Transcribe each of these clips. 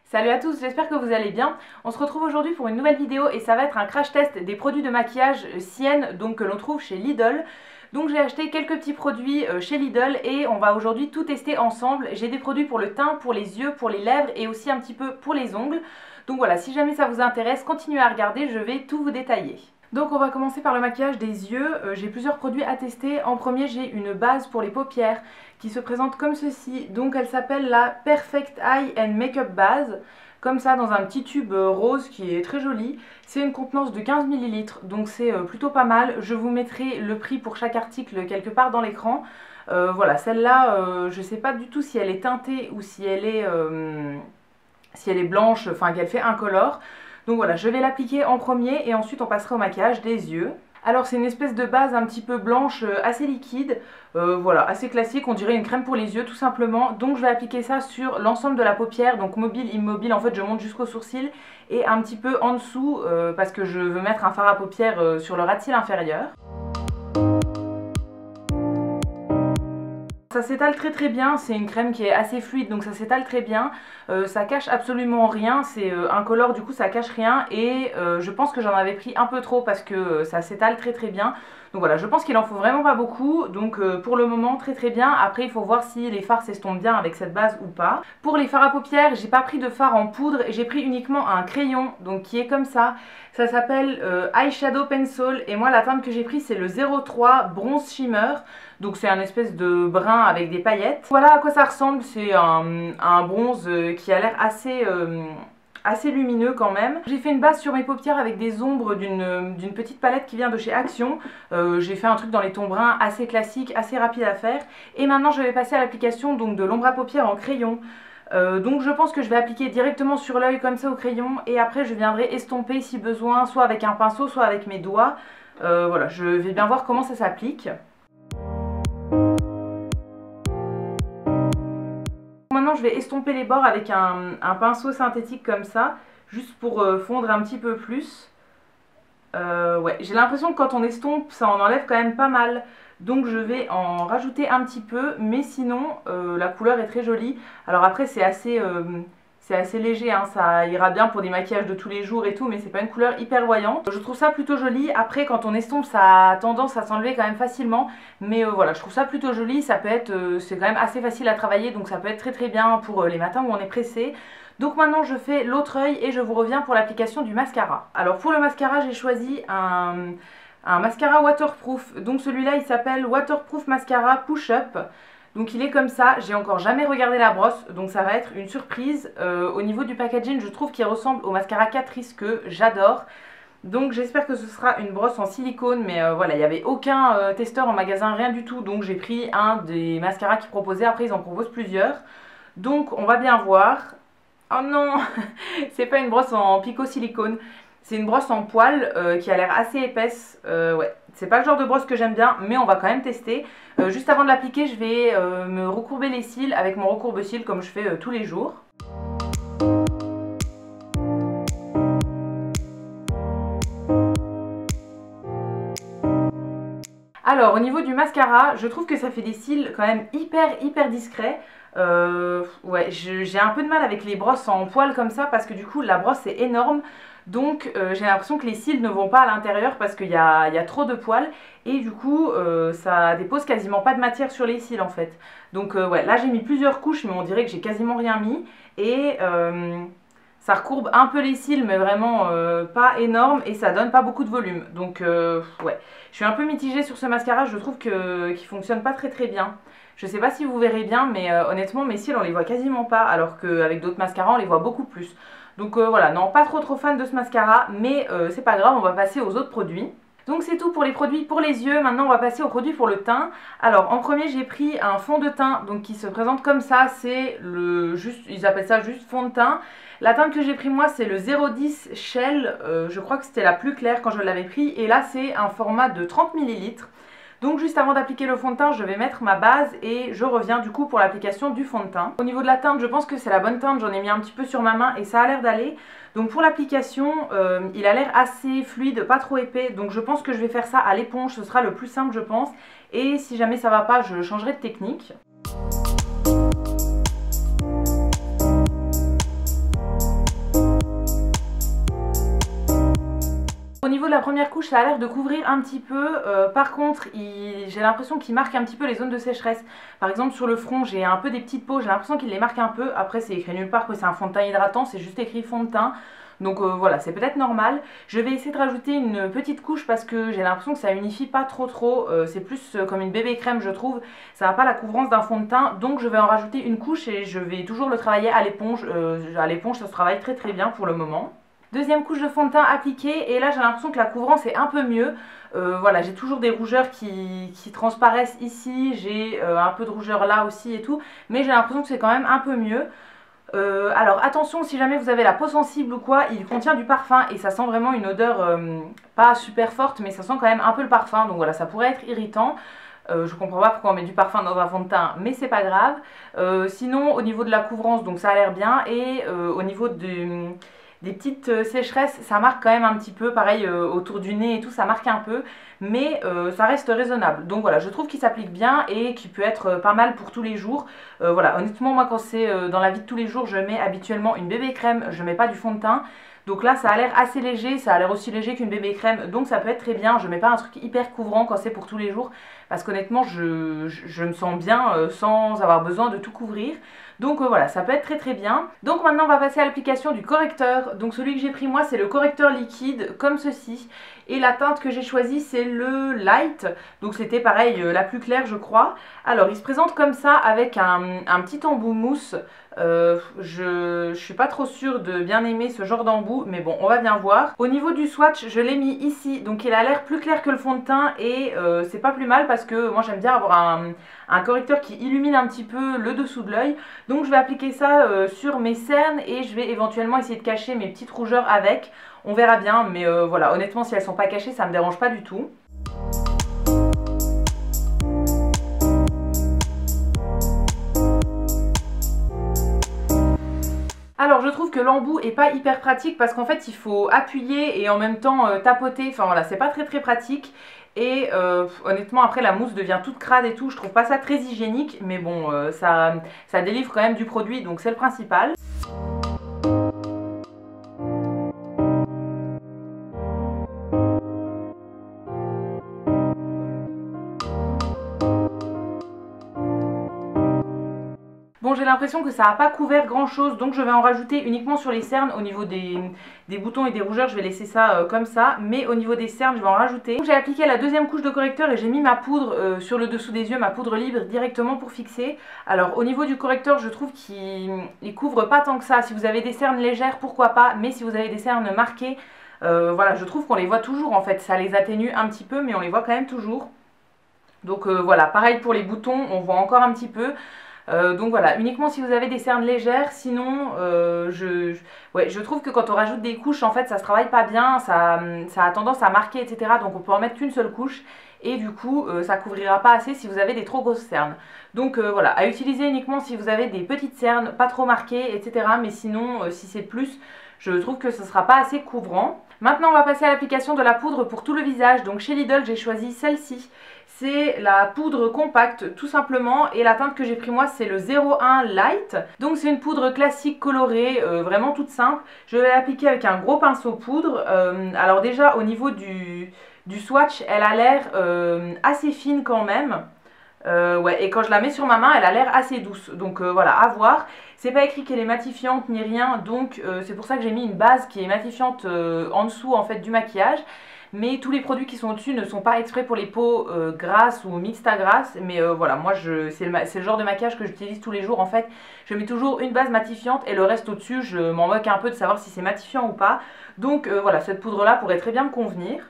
Salut à tous, j'espère que vous allez bien. On se retrouve aujourd'hui pour une nouvelle vidéo et ça va être un crash test des produits de maquillage Sienne, donc que l'on trouve chez Lidl. Donc j'ai acheté quelques petits produits chez Lidl et on va aujourd'hui tout tester ensemble. J'ai des produits pour le teint, pour les yeux, pour les lèvres et aussi un petit peu pour les ongles. Donc voilà, si jamais ça vous intéresse, continuez à regarder, je vais tout vous détailler. Donc on va commencer par le maquillage des yeux. J'ai plusieurs produits à tester. En premier, j'ai une base pour les paupières qui se présente comme ceci. Donc elle s'appelle la Perfect Eye and Makeup Base, comme ça dans un petit tube rose qui est très joli. C'est une contenance de 15 ml, donc c'est plutôt pas mal. Je vous mettrai le prix pour chaque article quelque part dans l'écran. Voilà, celle-là, je sais pas du tout si elle est teintée ou si elle est blanche, enfin qu'elle fait incolore. Donc voilà, je vais l'appliquer en premier et ensuite on passera au maquillage des yeux. Alors c'est une espèce de base un petit peu blanche, assez liquide, voilà, assez classique, on dirait une crème pour les yeux tout simplement. Donc je vais appliquer ça sur l'ensemble de la paupière, donc mobile, immobile, en fait je monte jusqu'au sourcil et un petit peu en dessous parce que je veux mettre un fard à paupières sur le ras de cils inférieur. Ça s'étale très bien, c'est une crème qui est assez fluide donc ça s'étale très bien, ça cache absolument rien, c'est incolore du coup ça cache rien et je pense que j'en avais pris un peu trop parce que ça s'étale très bien. Donc voilà, je pense qu'il en faut vraiment pas beaucoup, donc pour le moment très bien. Après il faut voir si les fards s'estompent bien avec cette base ou pas. Pour les fards à paupières, j'ai pas pris de fard en poudre, j'ai pris uniquement un crayon donc qui est comme ça. Ça s'appelle Eyeshadow Pencil et moi la teinte que j'ai pris c'est le 03 Bronze Shimmer. Donc c'est un espèce de brun avec des paillettes. Voilà à quoi ça ressemble, c'est un bronze qui a l'air assez lumineux quand même. J'ai fait une base sur mes paupières avec des ombres d'une petite palette qui vient de chez Action. J'ai fait un truc dans les tons bruns assez classique, assez rapide à faire. Et maintenant je vais passer à l'application donc de l'ombre à paupières en crayon. Donc je pense que je vais appliquer directement sur l'œil comme ça au crayon et après je viendrai estomper si besoin, soit avec un pinceau, soit avec mes doigts. Voilà, je vais bien voir comment ça s'applique. Maintenant je vais estomper les bords avec un pinceau synthétique comme ça, juste pour fondre un petit peu plus. Ouais, j'ai l'impression que quand on estompe, ça en enlève quand même pas mal. Donc je vais en rajouter un petit peu, mais sinon la couleur est très jolie. Alors après c'est assez léger, hein, ça ira bien pour des maquillages de tous les jours et tout, mais c'est pas une couleur hyper voyante. Je trouve ça plutôt joli. Après quand on estompe, ça a tendance à s'enlever quand même facilement, mais voilà, je trouve ça plutôt joli. Ça peut être, c'est quand même assez facile à travailler, donc ça peut être très bien pour les matins où on est pressé. Donc maintenant je fais l'autre œil et je vous reviens pour l'application du mascara. Alors pour le mascara j'ai choisi un mascara waterproof. Donc celui-là il s'appelle Waterproof Mascara Push Up. Donc il est comme ça, j'ai encore jamais regardé la brosse, donc ça va être une surprise. Au niveau du packaging, je trouve qu'il ressemble au mascara Catrice que j'adore. Donc j'espère que ce sera une brosse en silicone, mais voilà, il n'y avait aucun testeur en magasin, rien du tout. Donc j'ai pris un des mascaras qu'ils proposaient, après ils en proposent plusieurs. Donc on va bien voir. Oh non, c'est pas une brosse en picot silicone. C'est une brosse en poil qui a l'air assez épaisse. Ouais, c'est pas le genre de brosse que j'aime bien, mais on va quand même tester. Juste avant de l'appliquer, je vais me recourber les cils avec mon recourbe-cils comme je fais tous les jours. Alors au niveau du mascara, je trouve que ça fait des cils quand même hyper discrets. Ouais, j'ai un peu de mal avec les brosses en poil comme ça parce que du coup la brosse est énorme. Donc j'ai l'impression que les cils ne vont pas à l'intérieur parce qu'il y a trop de poils. Et du coup ça dépose quasiment pas de matière sur les cils en fait. Donc ouais, là j'ai mis plusieurs couches mais on dirait que j'ai quasiment rien mis. Et ça recourbe un peu les cils mais vraiment pas énorme et ça donne pas beaucoup de volume. Donc ouais, je suis un peu mitigée sur ce mascara, je trouve qu'il fonctionne pas très bien. Je sais pas si vous verrez bien mais honnêtement mes cils on les voit quasiment pas alors qu'avec d'autres mascaras on les voit beaucoup plus. Donc voilà, non pas trop fan de ce mascara mais c'est pas grave, on va passer aux autres produits. Donc c'est tout pour les produits pour les yeux, maintenant on va passer aux produits pour le teint. Alors en premier j'ai pris un fond de teint donc qui se présente comme ça, c'est ils appellent ça juste fond de teint. La teinte que j'ai pris moi c'est le 010 Shell, je crois que c'était la plus claire quand je l'avais pris et là c'est un format de 30 ml. Donc juste avant d'appliquer le fond de teint, je vais mettre ma base et je reviens du coup pour l'application du fond de teint. Au niveau de la teinte, je pense que c'est la bonne teinte, j'en ai mis un petit peu sur ma main et ça a l'air d'aller. Donc pour l'application, il a l'air assez fluide, pas trop épais, donc je pense que je vais faire ça à l'éponge, ce sera le plus simple je pense. Et si jamais ça va pas, je changerai de technique. niveau de la première couche, ça a l'air de couvrir un petit peu. Par contre, j'ai l'impression qu'il marque un petit peu les zones de sécheresse. Par exemple, sur le front, j'ai un peu des petites peaux, j'ai l'impression qu'il les marque un peu. Après, c'est écrit nulle part que c'est un fond de teint hydratant, c'est juste écrit fond de teint. Donc voilà, c'est peut-être normal. Je vais essayer de rajouter une petite couche parce que j'ai l'impression que ça unifie pas trop. C'est plus comme une bébé crème, je trouve. Ça n'a pas la couvrance d'un fond de teint. Donc je vais en rajouter une couche et je vais toujours le travailler à l'éponge. À l'éponge, ça se travaille très bien pour le moment. Deuxième couche de fond de teint appliquée et là j'ai l'impression que la couvrance est un peu mieux. Voilà, j'ai toujours des rougeurs qui transparaissent ici, j'ai un peu de rougeur là aussi et tout, mais j'ai l'impression que c'est quand même un peu mieux. Alors attention, si jamais vous avez la peau sensible ou quoi, il contient du parfum et ça sent vraiment une odeur pas super forte, mais ça sent quand même un peu le parfum, donc voilà, ça pourrait être irritant. Je comprends pas pourquoi on met du parfum dans un fond de teint, mais c'est pas grave. Sinon, au niveau de la couvrance, donc ça a l'air bien, et au niveau des petites sécheresses, ça marque quand même un petit peu, pareil autour du nez et tout, ça marque un peu, mais ça reste raisonnable. Donc voilà, je trouve qu'il s'applique bien et qu'il peut être pas mal pour tous les jours. Voilà, honnêtement, moi quand c'est dans la vie de tous les jours, je mets habituellement une bébé crème, je mets pas du fond de teint. Donc là ça a l'air assez léger, ça a l'air aussi léger qu'une bébé crème, donc ça peut être très bien. Je mets pas un truc hyper couvrant quand c'est pour tous les jours, parce qu'honnêtement je me sens bien sans avoir besoin de tout couvrir. Donc voilà, ça peut être très bien. Donc maintenant on va passer à l'application du correcteur. Donc celui que j'ai pris moi c'est le correcteur liquide comme ceci. Et la teinte que j'ai choisie c'est le Light. Donc c'était pareil, la plus claire je crois. Alors il se présente comme ça avec un petit embout mousse. Je suis pas trop sûre de bien aimer ce genre d'embout, mais bon on va bien voir. Au niveau du swatch je l'ai mis ici, donc il a l'air plus clair que le fond de teint et c'est pas plus mal parce que moi j'aime bien avoir un correcteur qui illumine un petit peu le dessous de l'œil. Donc je vais appliquer ça sur mes cernes et je vais éventuellement essayer de cacher mes petites rougeurs avec. On verra bien, mais voilà, honnêtement si elles sont pas cachées ça me dérange pas du tout. Alors je trouve que l'embout est pas hyper pratique parce qu'en fait il faut appuyer et en même temps tapoter, enfin voilà, c'est pas très pratique. Et honnêtement après la mousse devient toute crade et tout, je trouve pas ça très hygiénique, mais bon ça délivre quand même du produit, donc c'est le principal. Bon, j'ai l'impression que ça n'a pas couvert grand chose, donc je vais en rajouter uniquement sur les cernes. Au niveau des boutons et des rougeurs, je vais laisser ça comme ça, mais au niveau des cernes, je vais en rajouter. J'ai appliqué la deuxième couche de correcteur et j'ai mis ma poudre sur le dessous des yeux, ma poudre libre directement pour fixer. Alors au niveau du correcteur, je trouve qu'il couvre pas tant que ça. Si vous avez des cernes légères, pourquoi pas, mais si vous avez des cernes marquées, voilà, je trouve qu'on les voit toujours en fait. Ça les atténue un petit peu, mais on les voit quand même toujours. Donc voilà, pareil pour les boutons, on voit encore un petit peu. Donc voilà, uniquement si vous avez des cernes légères, sinon je trouve que quand on rajoute des couches en fait ça se travaille pas bien, ça a tendance à marquer etc. Donc on peut en mettre qu'une seule couche et du coup ça couvrira pas assez si vous avez des trop grosses cernes. Donc voilà, à utiliser uniquement si vous avez des petites cernes, pas trop marquées etc. Mais sinon si c'est plus, je trouve que ce sera pas assez couvrant. Maintenant on va passer à l'application de la poudre pour tout le visage. Donc chez Lidl j'ai choisi celle-ci. C'est la poudre compacte tout simplement et la teinte que j'ai pris moi c'est le 01 Light. Donc c'est une poudre classique colorée, vraiment toute simple. Je vais l'appliquer avec un gros pinceau poudre. Alors déjà au niveau du swatch elle a l'air assez fine quand même. Ouais, et quand je la mets sur ma main elle a l'air assez douce, donc voilà, à voir. C'est pas écrit qu'elle est matifiante ni rien, donc c'est pour ça que j'ai mis une base qui est matifiante en dessous en fait du maquillage. Mais tous les produits qui sont au-dessus ne sont pas exprès pour les peaux grasses ou mixtes à grasses. Mais voilà, moi c'est le genre de maquillage que j'utilise tous les jours en fait. Je mets toujours une base matifiante et le reste au-dessus je m'en moque un peu de savoir si c'est matifiant ou pas. Donc voilà, cette poudre là pourrait très bien me convenir.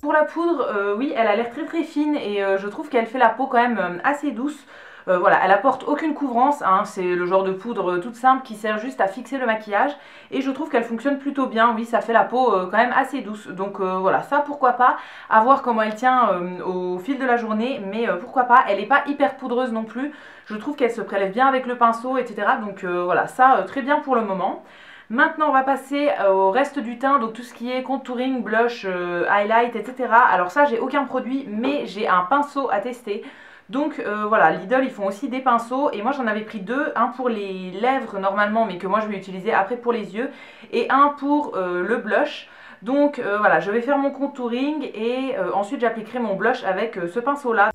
Pour la poudre, oui, elle a l'air très fine et je trouve qu'elle fait la peau quand même assez douce. Voilà, elle apporte aucune couvrance, hein, c'est le genre de poudre toute simple qui sert juste à fixer le maquillage. Et je trouve qu'elle fonctionne plutôt bien, oui, ça fait la peau quand même assez douce. Donc voilà, ça pourquoi pas, à voir comment elle tient au fil de la journée, mais pourquoi pas, elle n'est pas hyper poudreuse non plus. Je trouve qu'elle se prélève bien avec le pinceau, etc. Donc voilà, ça très bien pour le moment. Maintenant on va passer au reste du teint, donc tout ce qui est contouring, blush, highlight, etc. Alors ça j'ai aucun produit mais j'ai un pinceau à tester. Donc voilà, Lidl ils font aussi des pinceaux et moi j'en avais pris deux, un pour les lèvres normalement mais que moi je vais utiliser après pour les yeux et un pour le blush. Donc voilà, je vais faire mon contouring et ensuite j'appliquerai mon blush avec ce pinceau là.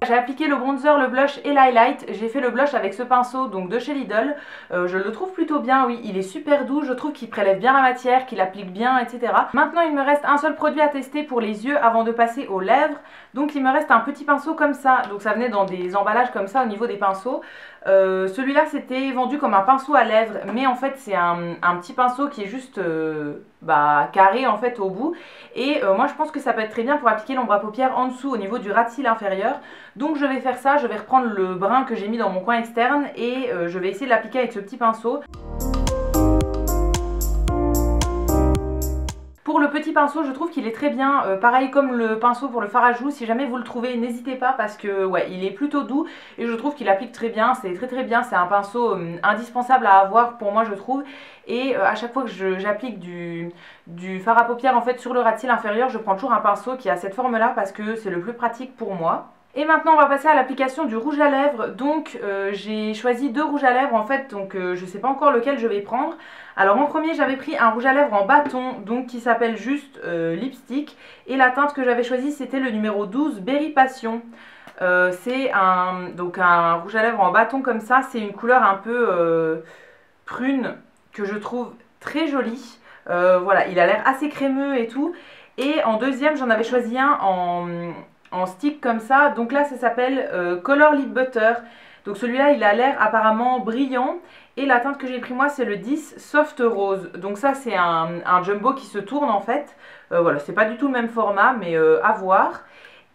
J'ai appliqué le bronzer, le blush et l'highlight. J'ai fait le blush avec ce pinceau donc de chez Lidl. Je le trouve plutôt bien, oui, il est super doux. Je trouve qu'il prélève bien la matière, qu'il applique bien, etc. Maintenant, il me reste un seul produit à tester pour les yeux avant de passer aux lèvres. Donc, il me reste un petit pinceau comme ça. Donc, ça venait dans des emballages comme ça au niveau des pinceaux. Celui-là, c'était vendu comme un pinceau à lèvres. Mais en fait, c'est un petit pinceau qui est juste carré en fait au bout. Et moi, je pense que ça peut être très bien pour appliquer l'ombre à paupières en dessous au niveau du ras de cils inférieur. Donc je vais faire ça, je vais reprendre le brun que j'ai mis dans mon coin externe et je vais essayer de l'appliquer avec ce petit pinceau. Pour le petit pinceau, je trouve qu'il est très bien, pareil comme le pinceau pour le fard à joues, si jamais vous le trouvez, n'hésitez pas parce que ouais, il est plutôt doux et je trouve qu'il applique très bien, c'est très bien, c'est un pinceau indispensable à avoir pour moi je trouve. Et à chaque fois que j'applique du fard à paupières en fait sur le ras de cils inférieur, je prends toujours un pinceau qui a cette forme là parce que c'est le plus pratique pour moi. Et maintenant on va passer à l'application du rouge à lèvres. Donc j'ai choisi deux rouges à lèvres en fait, donc je sais pas encore lequel je vais prendre. Alors en premier j'avais pris un rouge à lèvres en bâton, donc qui s'appelle juste Lipstick. Et la teinte que j'avais choisie c'était le numéro 12 Berry Passion. C'est un rouge à lèvres en bâton comme ça, c'est une couleur un peu prune que je trouve très jolie. Voilà, il a l'air assez crémeux et tout. Et en deuxième j'en avais choisi un en stick comme ça, donc là ça s'appelle Color Lip Butter. Donc celui-là il a l'air apparemment brillant et la teinte que j'ai pris moi c'est le 10 Soft Rose. Donc ça c'est un jumbo qui se tourne en fait, voilà, c'est pas du tout le même format mais à voir.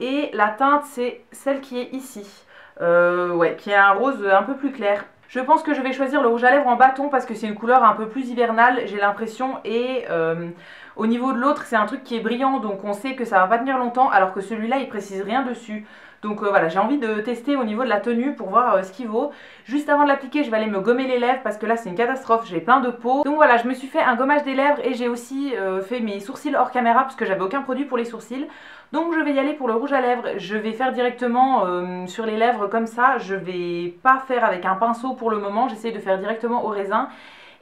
Et la teinte c'est celle qui est ici, ouais, qui est un rose un peu plus clair. Je pense que je vais choisir le rouge à lèvres en bâton parce que c'est une couleur un peu plus hivernale, j'ai l'impression, et au niveau de l'autre c'est un truc qui est brillant donc on sait que ça va pas tenir longtemps alors que celui-là il précise rien dessus. Donc voilà, j'ai envie de tester au niveau de la tenue pour voir ce qu'il vaut. Juste avant de l'appliquer, je vais aller me gommer les lèvres parce que là c'est une catastrophe, j'ai plein de peau. Donc voilà, je me suis fait un gommage des lèvres et j'ai aussi fait mes sourcils hors caméra parce que j'avais aucun produit pour les sourcils. Donc je vais y aller pour le rouge à lèvres. Je vais faire directement sur les lèvres comme ça. Je vais pas faire avec un pinceau pour le moment, j'essaie de faire directement au raisin.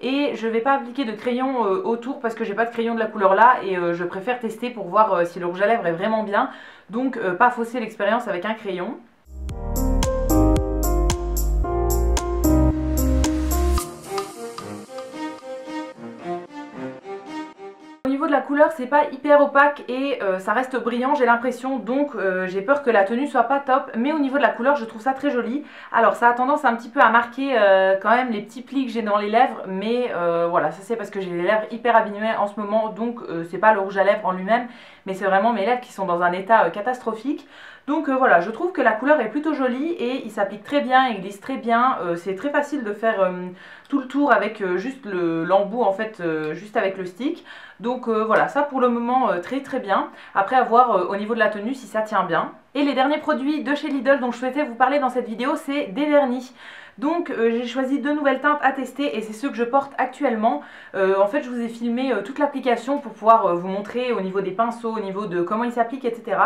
Et je vais pas appliquer de crayon autour parce que j'ai pas de crayon de la couleur là et je préfère tester pour voir si le rouge à lèvres est vraiment bien. Donc pas fausser l'expérience avec un crayon. Au niveau de la couleur c'est pas hyper opaque et ça reste brillant j'ai l'impression, donc j'ai peur que la tenue soit pas top, mais au niveau de la couleur je trouve ça très joli. Alors ça a tendance un petit peu à marquer quand même les petits plis que j'ai dans les lèvres, mais voilà, ça c'est parce que j'ai les lèvres hyper abîmées en ce moment, donc c'est pas le rouge à lèvres en lui-même mais c'est vraiment mes lèvres qui sont dans un état catastrophique. Donc voilà, je trouve que la couleur est plutôt jolie et il s'applique très bien, il glisse très bien, c'est très facile de faire tout le tour avec juste l'embout en fait, juste avec le stick. Donc voilà, ça pour le moment très bien. Après à voir au niveau de la tenue si ça tient bien. Et les derniers produits de chez Lidl dont je souhaitais vous parler dans cette vidéo, c'est des vernis. Donc j'ai choisi deux nouvelles teintes à tester et c'est ceux que je porte actuellement. En fait je vous ai filmé toute l'application pour pouvoir vous montrer au niveau des pinceaux, au niveau de comment ils s'appliquent, etc.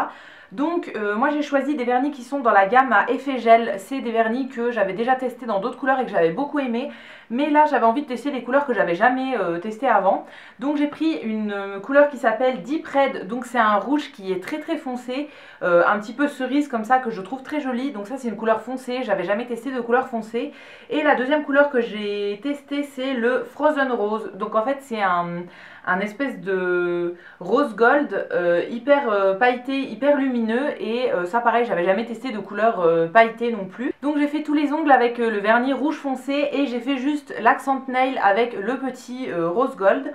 Donc moi j'ai choisi des vernis qui sont dans la gamme à effet gel. C'est des vernis que j'avais déjà testé dans d'autres couleurs et que j'avais beaucoup aimé. Mais là j'avais envie de tester des couleurs que j'avais jamais testées avant. Donc j'ai pris une couleur qui s'appelle Deep Red. Donc c'est un rouge qui est très foncé, un petit peu cerise comme ça, que je trouve très joli. Donc ça c'est une couleur foncée, j'avais jamais testé de couleur foncée. Et la deuxième couleur que j'ai testée c'est le Frozen Rose. Donc en fait c'est un espèce de rose gold hyper pailleté, hyper lumineux, et ça pareil j'avais jamais testé de couleur pailletée non plus. Donc j'ai fait tous les ongles avec le vernis rouge foncé et j'ai fait juste l'accent nail avec le petit rose gold.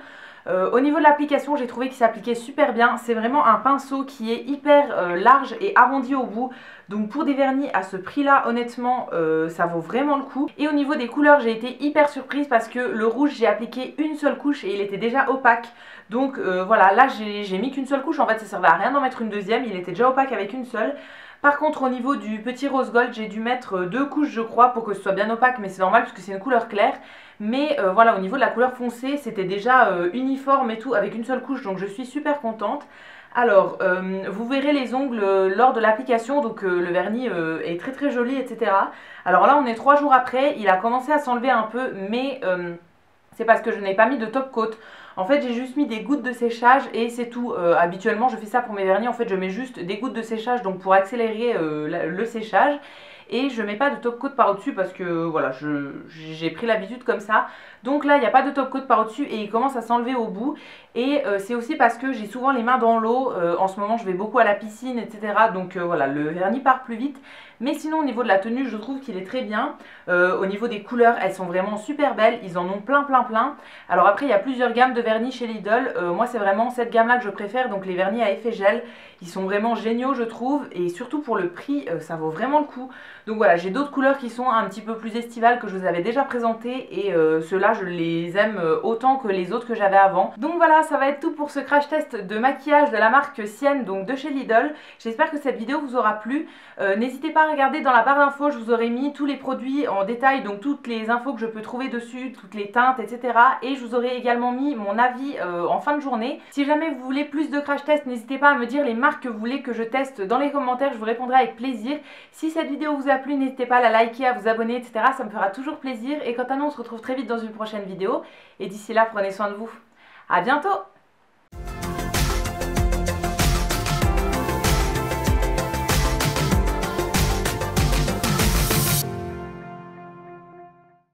Au niveau de l'application j'ai trouvé qu'il s'appliquait super bien, c'est vraiment un pinceau qui est hyper large et arrondi au bout, donc pour des vernis à ce prix là honnêtement ça vaut vraiment le coup. Et au niveau des couleurs j'ai été hyper surprise parce que le rouge j'ai appliqué une seule couche et il était déjà opaque, donc voilà, là j'ai mis qu'une seule couche, en fait ça servait à rien d'en mettre une deuxième, il était déjà opaque avec une seule. Par contre au niveau du petit rose gold j'ai dû mettre deux couches je crois pour que ce soit bien opaque, mais c'est normal puisque c'est une couleur claire. Mais voilà, au niveau de la couleur foncée c'était déjà uniforme et tout avec une seule couche, donc je suis super contente. Alors, vous verrez les ongles lors de l'application, donc le vernis est très très joli, etc. Alors là, on est 3 jours après, il a commencé à s'enlever un peu, mais c'est parce que je n'ai pas mis de top coat. En fait, j'ai juste mis des gouttes de séchage et c'est tout. Habituellement, je fais ça pour mes vernis. En fait, je mets juste des gouttes de séchage donc pour accélérer le séchage. Et je mets pas de top coat par-dessus parce que voilà, j'ai pris l'habitude comme ça. Donc là, il n'y a pas de top coat par-dessus et il commence à s'enlever au bout. Et c'est aussi parce que j'ai souvent les mains dans l'eau. En ce moment, je vais beaucoup à la piscine, etc. Donc voilà, le vernis part plus vite. Mais sinon, au niveau de la tenue, je trouve qu'il est très bien. Au niveau des couleurs, elles sont vraiment super belles. Ils en ont plein, plein, plein. Alors après, il y a plusieurs gammes de vernis chez Lidl. Moi, c'est vraiment cette gamme-là que je préfère. Donc les vernis à effet gel. Ils sont vraiment géniaux, je trouve. Et surtout pour le prix, ça vaut vraiment le coup. Donc voilà, j'ai d'autres couleurs qui sont un petit peu plus estivales que je vous avais déjà présentées. Et ceux-là, je les aime autant que les autres que j'avais avant. Donc voilà, ça va être tout pour ce crash test de maquillage de la marque Sienne, donc de chez Lidl. J'espère que cette vidéo vous aura plu. N'hésitez pas à regarder dans la barre d'infos, je vous aurai mis tous les produits en détail, donc toutes les infos que je peux trouver dessus, toutes les teintes, etc. Et je vous aurai également mis mon avis en fin de journée. Si jamais vous voulez plus de crash test, n'hésitez pas à me dire les marques que vous voulez que je teste dans les commentaires, je vous répondrai avec plaisir. Si cette vidéo vous a plu, n'hésitez pas à la liker, à vous abonner, etc. Ça me fera toujours plaisir. Et quant à nous, on se retrouve très vite dans une prochaine vidéo. Et d'ici là, prenez soin de vous. À bientôt!